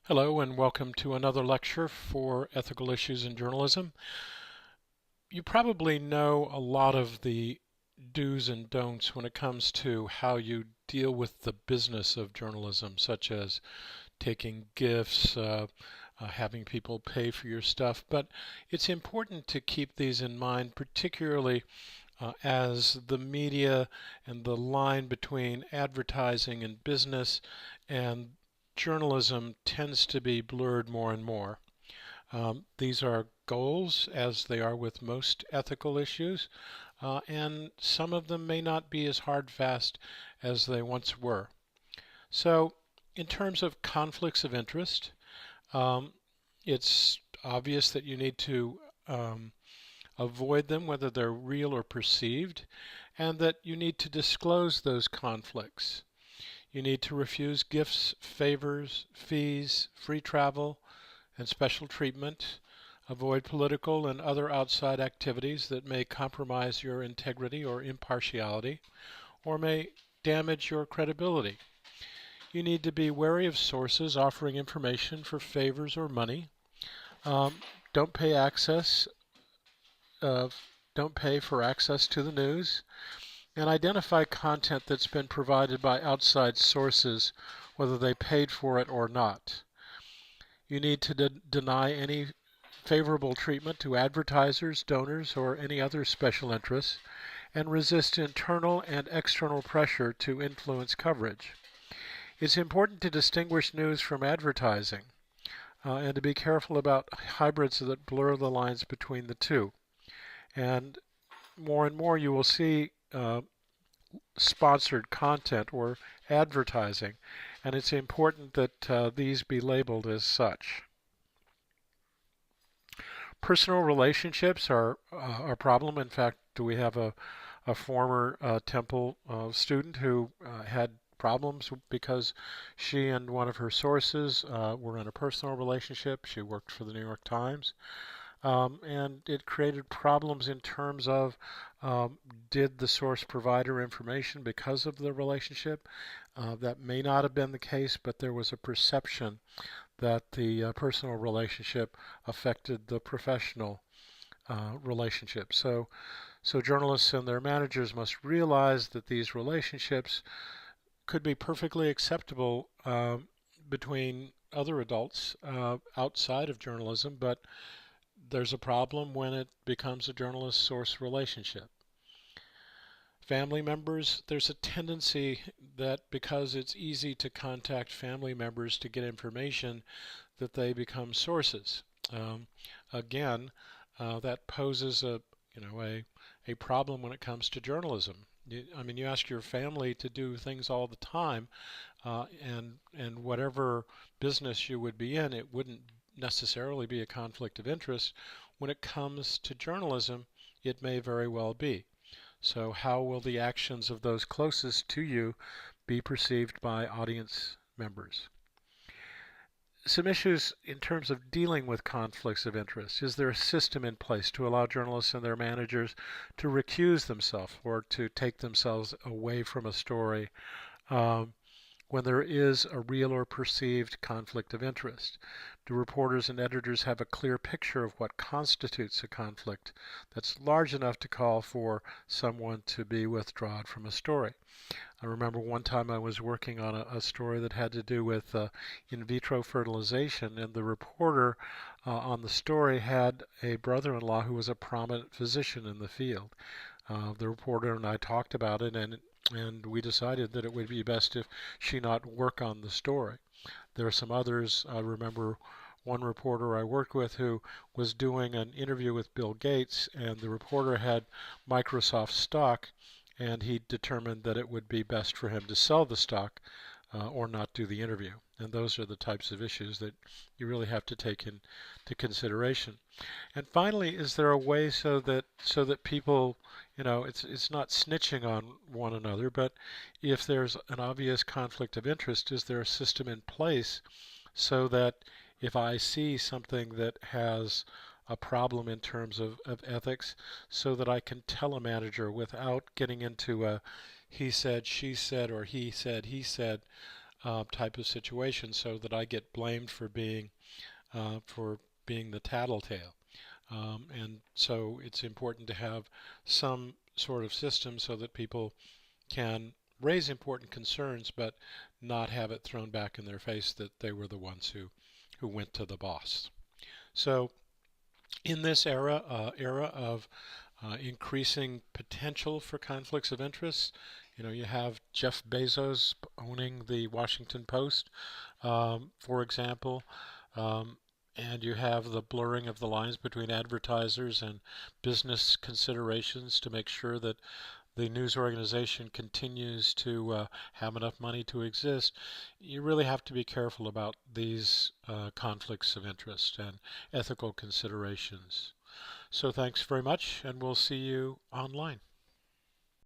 Hello and welcome to another lecture for ethical issues in journalism. You probably know a lot of the do's and don'ts when it comes to how you deal with the business of journalism, such as taking gifts, having people pay for your stuff. But it's important to keep these in mind, particularly as the media and the line between advertising and business and journalism tends to be blurred more and more. These are goals, as they are with most ethical issues, and some of them may not be as hard fast as they once were. So, in terms of conflicts of interest, um, it's obvious that you need to avoid them, whether they're real or perceived, and that you need to disclose those conflicts. You need to refuse gifts, favors, fees, free travel, and special treatment. Avoid political and other outside activities that may compromise your integrity or impartiality, or may damage your credibility. You need to be wary of sources offering information for favors or money. Um, don't pay access. Uh, don't pay for access to the news, and identify content that's been provided by outside sources, whether they paid for it or not. You need to deny any favorable treatment to advertisers, donors, or any other special interests, and resist internal and external pressure to influence coverage. It's important to distinguish news from advertising and to be careful about hybrids that blur the lines between the two. And more you will see sponsored content or advertising, and it's important that these be labeled as such. Personal relationships are a problem. In fact, we have a former Temple student who had problems because she and one of her sources were in a personal relationship. She worked for the New York Times. And it created problems in terms of did the source provide her information because of the relationship? That may not have been the case, but there was a perception that the personal relationship affected the professional relationship. So journalists and their managers must realize that these relationships could be perfectly acceptable between other adults outside of journalism, but there's a problem when it becomes a journalist-source relationship. Family members, there's a tendency that because it's easy to contact family members to get information, that they become sources. Um, Again, that poses a problem when it comes to journalism. I mean, you ask your family to do things all the time, and whatever business you would be in, it wouldn't necessarily be a conflict of interest. When it comes to journalism, it may very well be. So how will the actions of those closest to you be perceived by audience members? Some issues in terms of dealing with conflicts of interest. Is there a system in place to allow journalists and their managers to recuse themselves or to take themselves away from a story um, when there is a real or perceived conflict of interest? Do reporters and editors have a clear picture of what constitutes a conflict that's large enough to call for someone to be withdrawn from a story? I remember one time I was working on a story that had to do with in vitro fertilization, and the reporter on the story had a brother-in-law who was a prominent physician in the field. The reporter and I talked about it, and we decided that it would be best if she not work on the story. There are some others. I remember one reporter I worked with who was doing an interview with Bill Gates, and the reporter had Microsoft stock, and he determined that it would be best for him to sell the stock or not do the interview. And those are the types of issues that you really have to take into consideration. And finally, is there a way so that people, it's not snitching on one another, but if there's an obvious conflict of interest, is there a system in place so that if I see something that has a problem in terms of ethics, so that I can tell a manager without getting into a he said, she said, or he said, type of situation, so that I get blamed for being the tattletale. And so it's important to have some sort of system so that people can raise important concerns, but not have it thrown back in their face that they were the ones who went to the boss. So in this era of increasing potential for conflicts of interest, you have Jeff Bezos owning the Washington Post, for example, um, and you have the blurring of the lines between advertisers and business considerations to make sure that the news organization continues to have enough money to exist. You really have to be careful about these conflicts of interest and ethical considerations. So thanks very much, and we'll see you online.